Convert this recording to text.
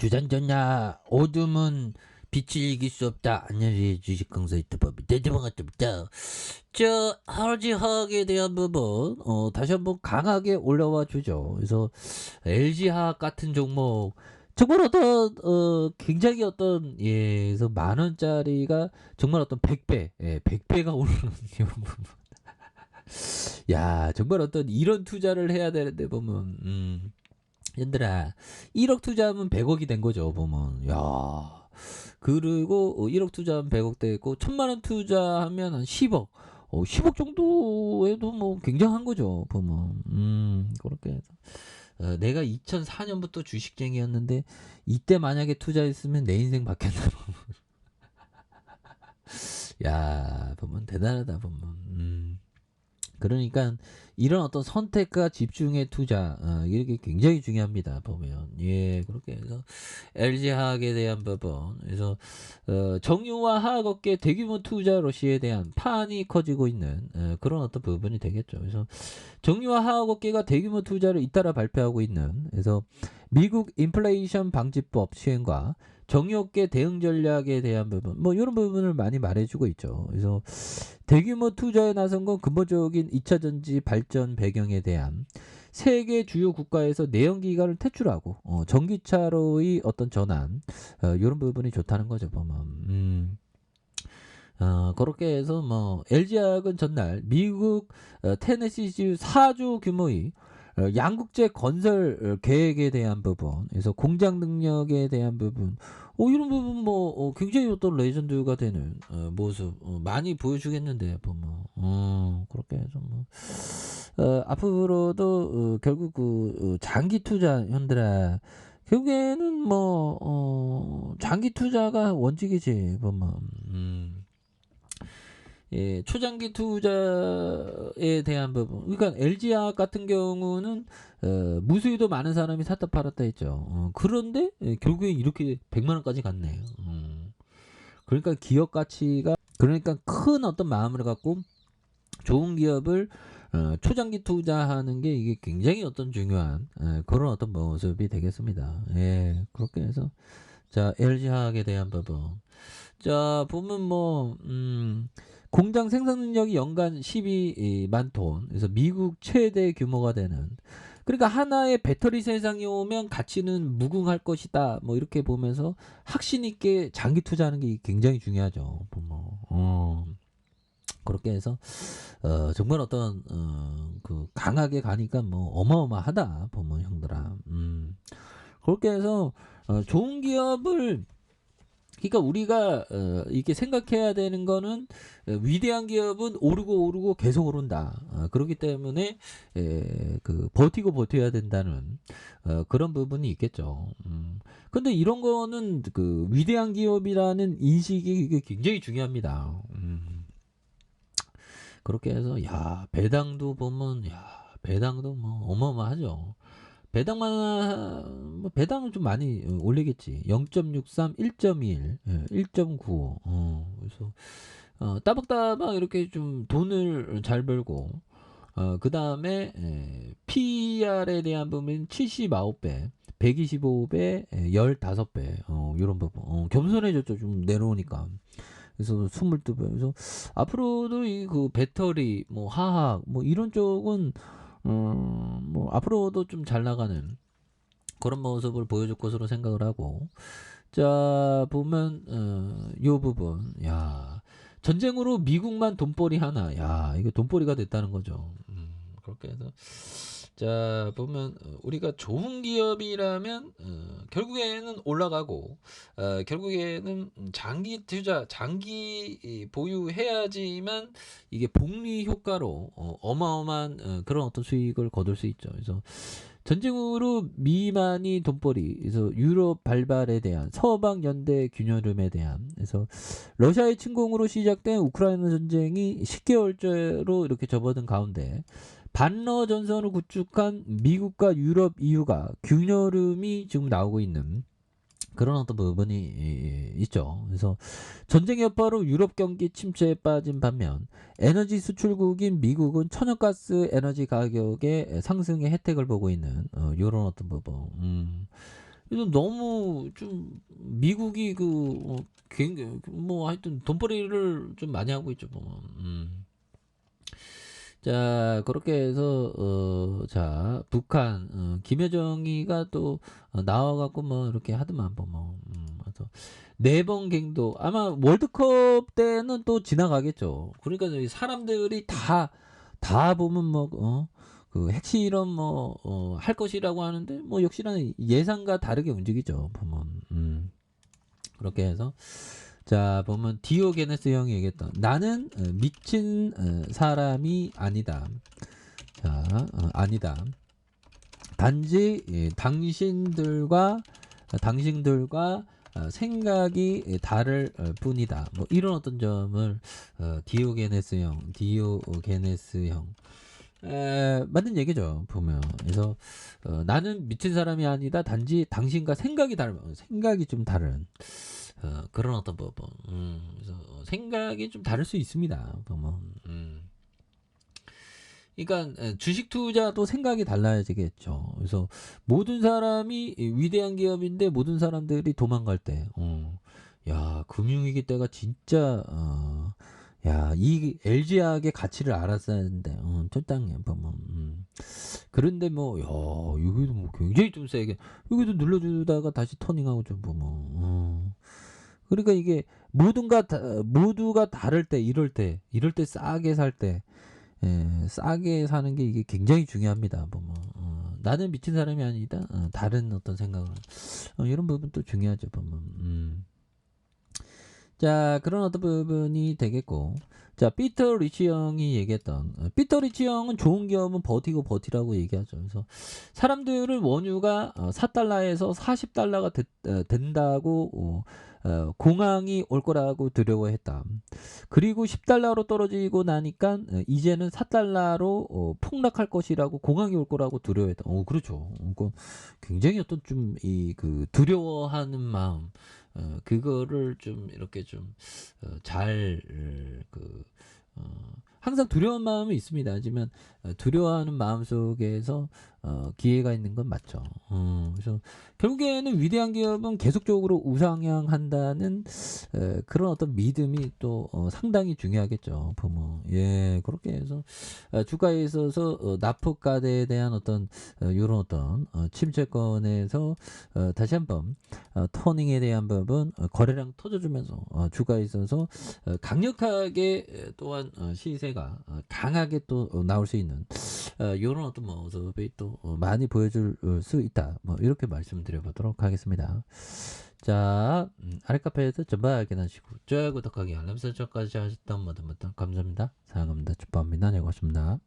주단전야 어둠은 빛을 이길 수 없다. 안녕하세요. 주식 강사 유튜버입니다. 반갑습니다. 저 LG화학에 대한 부분 다시 한번 강하게 올라와 주죠. 그래서 LG화학 같은 종목 정말 어떤 굉장히 어떤 그래서 만 원짜리가 정말 어떤 100배 100배가 오르는 이런 부분. 야, 정말 어떤 이런 투자를 해야 되는데 보면 얘들아 1억 투자하면 100억이 된 거죠 보면. 야, 그리고 1억 투자하면 100억 되고 1000만원 투자하면 한 10억 10억 정도에도 뭐 굉장한 거죠 보면. 그렇게 해서 내가 2004년부터 주식쟁이였는데 이때 만약에 투자했으면 내 인생 바뀌었나 보면. 야, 보면 대단하다 보면. 그러니까 이런 어떤 선택과 집중의 투자 이렇게 굉장히 중요합니다 보면. 예, 그렇게 해서 LG화학에 대한 부분, 그래서 정유와 화학업계 대규모 투자 러시에 대한 판이 커지고 있는 그런 어떤 부분이 되겠죠. 그래서 정유와 화학업계가 대규모 투자를 잇따라 발표하고 있는, 그래서 미국 인플레이션 방지법 시행과 정유업계 대응 전략에 대한 부분, 뭐 이런 부분을 많이 말해주고 있죠. 그래서 대규모 투자에 나선 건 근본적인 2차 전지 발전 배경에 대한 세계 주요 국가에서 내연기관을 퇴출하고 전기차로의 어떤 전환, 이런 부분이 좋다는 거죠 보면. 그렇게 해서 뭐 LG화학은 전날 미국 테네시주 4조 규모의 양국제 건설 계획에 대한 부분, 그래서 공장 능력에 대한 부분, 이런 부분 뭐 굉장히 어떤 레전드가 되는 모습 많이 보여주겠는데 보면. 그렇게 해서 뭐 앞으로도 결국 그 장기 투자 현들아, 결국에는 뭐 장기 투자가 원칙이지 보면. 예, 초장기 투자에 대한 부분. 그러니까 LG화학 같은 경우는 무수히도 많은 사람이 샀다 팔았다 했죠. 그런데 결국에 이렇게 100만 원까지 갔네요. 그러니까 기업 가치가, 그러니까 큰 어떤 마음을 갖고 좋은 기업을 초장기 투자하는 게 이게 굉장히 어떤 중요한 그런 어떤 모습이 되겠습니다. 예, 그렇게 해서 자, LG화학에 대한 부분. 자, 보면 뭐 공장 생산 능력이 연간 12만 톤. 그래서 미국 최대 규모가 되는. 그러니까 하나의 배터리 세상이 오면 가치는 무궁할 것이다. 뭐 이렇게 보면서 확신 있게 장기 투자하는 게 굉장히 중요하죠. 보면. 그렇게 해서 정말 어떤 그 강하게 가니까 뭐 어마어마하다 보면 형들아. 그렇게 해서 좋은 기업을, 그러니까 우리가 이렇게 생각해야 되는 거는 위대한 기업은 오르고 계속 오른다. 그렇기 때문에 그 버텨야 된다는 그런 부분이 있겠죠. 근데 이런 거는 그 위대한 기업이라는 인식이 이게 굉장히 중요합니다. 그렇게 해서 야, 배당도 보면, 야, 배당도 뭐 어마어마하죠. 배당만 뭐 배당은 좀 많이 올리겠지. 0.63, 1.21, 1.95. 그래서 따박따박 이렇게 좀 돈을 잘 벌고, 그 다음에 PR에 대한 부분 79배, 125배, 15배, 이런 부분. 겸손해졌죠. 좀 내려오니까. 그래서 22배. 그래서 앞으로도 이 그 배터리, 뭐 화학, 뭐 이런 쪽은 뭐 앞으로도 좀 잘 나가는 그런 모습을 보여줄 것으로 생각을 하고. 자, 보면 요 부분, 야, 전쟁으로 미국만 돈벌이 하나, 야, 이거 돈벌이가 됐다는 거죠. 그렇게 해서 자, 보면 우리가 좋은 기업이라면 결국에는 올라가고, 결국에는 장기 투자, 장기 보유해야지만 이게 복리 효과로 어마어마한 그런 어떤 수익을 거둘 수 있죠. 그래서 전쟁으로 미만이 돈벌이, 그래서 유럽 발발에 대한 서방 연대 균열음에 대한, 그래서 러시아의 침공으로 시작된 우크라이나 전쟁이 10개월째로 이렇게 접어든 가운데 반러 전선을 구축한 미국과 유럽 EU가 균열음이 지금 나오고 있는 그런 어떤 부분이 있죠. 그래서 전쟁 여파로 유럽 경기 침체에 빠진 반면 에너지 수출국인 미국은 천연가스 에너지 가격의 상승의 혜택을 보고 있는 이런 어떤 부분. 그래서 너무 좀 미국이 뭐 하여튼 돈벌이를 좀 많이 하고 있죠, 보면. 자, 그렇게 해서 자, 북한 김여정이가 또 나와갖고 뭐 이렇게 하더만 뭐. 그래서 4번 갱도 아마 월드컵 때는 또 지나가겠죠. 그러니까 이 사람들이 다 보면 그 핵실험 할 것이라고 하는데 뭐 역시나 예상과 다르게 움직이죠. 보면 그렇게 해서 자, 보면 디오게네스 형이 얘기했던 나는 미친 사람이 아니다. 자, 아니다. 단지 당신들과 생각이 다를 뿐이다. 뭐 이런 어떤 점을 디오게네스 형 맞는 얘기죠. 보면. 그래서 나는 미친 사람이 아니다. 단지 당신과 생각이 좀 다른 그런 어떤 부분. 그래서 생각이 좀 다를 수 있습니다. 보면. 그러니까 주식 투자도 생각이 달라지겠죠. 그래서 모든 사람이 위대한 기업인데 모든 사람들이 도망갈 때, 야, 금융위기 때가 진짜 야, 이 LG화학의 가치를 알았어야 하는데, 쫄땅이야, 보면. 그런데 뭐, 야, 여기도 뭐 굉장히 좀 세게, 여기도 눌러주다가 다시 터닝하고 좀 보면, 그러니까 이게 모두가 다를 때, 이럴 때 싸게 살 때, 싸게 사는 게 이게 굉장히 중요합니다. 보면 나는 미친 사람이 아니다. 다른 어떤 생각을 이런 부분도 중요하죠. 보면 자, 그런 어떤 부분이 되겠고, 자, 피터 리치 형이 얘기했던 피터 리치 형은 좋은 기업은 버티라고 얘기하죠. 그래서 사람들은 원유가 4달러에서 40달러가 된다고 공황이 올 거라고 두려워했다. 그리고 10달러로 떨어지고 나니까 이제는 4달러로 폭락할 것이라고 공황이 올 거라고 두려워했다. 그렇죠. 굉장히 어떤 좀 그 두려워하는 마음, 그거를 좀 이렇게 좀 잘 항상 두려운 마음이 있습니다. 하지만 두려워하는 마음 속에서 기회가 있는 건 맞죠. 그래서 결국에는 위대한 기업은 계속적으로 우상향한다는 그런 어떤 믿음이 또 상당히 중요하겠죠. 보면 예, 그렇게 해서 주가에 있어서 납폭가대에 대한 어떤 이런 어떤 침체권에서 다시 한번 터닝에 대한 부분 거래량 터져주면서 주가에 있어서 강력하게 또한 시세가 강하게 또 나올 수 있는 이런 어떤 모습이 또 많이 보여줄 수 있다. 뭐 이렇게 말씀드려보도록 하겠습니다. 자, 아래 카페에서 전부 확인하시고 좋아요, 구독하기, 알람 설정까지 하셨던 모든 분들 감사합니다. 사랑합니다. 축복합니다. 네, 고맙습니다.